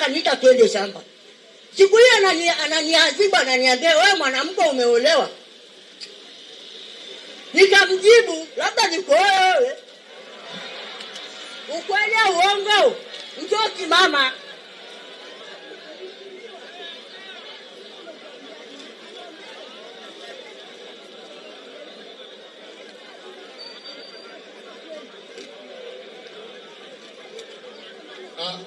akaniita twende shamba. Siku hiyo ananiadhibu, ananiambia wewe mwanamke umeolewa. Nikamjibu labda niko wewe. Ukweli uongo? Njoo kimama.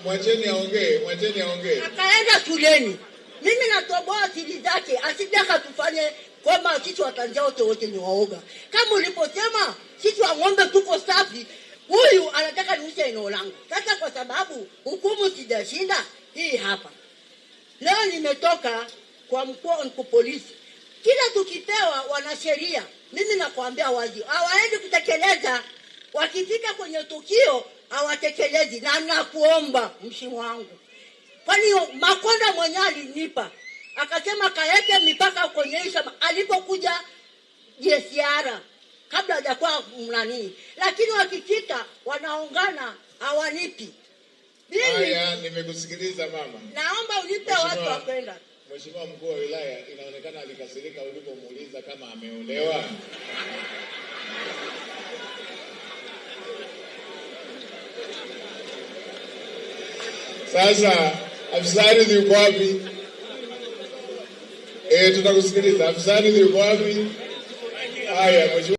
Mwacheni aongee. Akaenda shuleni. Mimi natoboa siri zake, asitaka tufanye kwamba sisi Watanzania wote ni waoga. Kama uliposema sisi wa ng'ombe tuko safi, huyu anataka niuze eneo langu. Sasa kwa sababu hukumu sijashinda, hii hapa. Leo nimetoka kwa mkuu polisi. Kila tukipewa wanasheria, mimi nakwambia wazi, hawaendi kutekeleza. Wakifika kwenye tukio hawatekelezi, na nakuomba mheshimiwa wangu. Kwani Makonda mwenyewe alinipa akasema kaeke mipaka kuonyesha alipokuja JSR kabla hajakuwa mnani, lakini wakifika wanaungana hawanipi. Haya, nimekusikiliza mama. Naomba unipe watu wa kwenda. Mheshimiwa mkuu wa wilaya, inaonekana alikasirika ulipomuuliza kama ameolewa. Sasa afisa ardhi yuko wapi? Tutakusikiliza. Afisa ardhi yuko wapi? Haya, mheshimiwa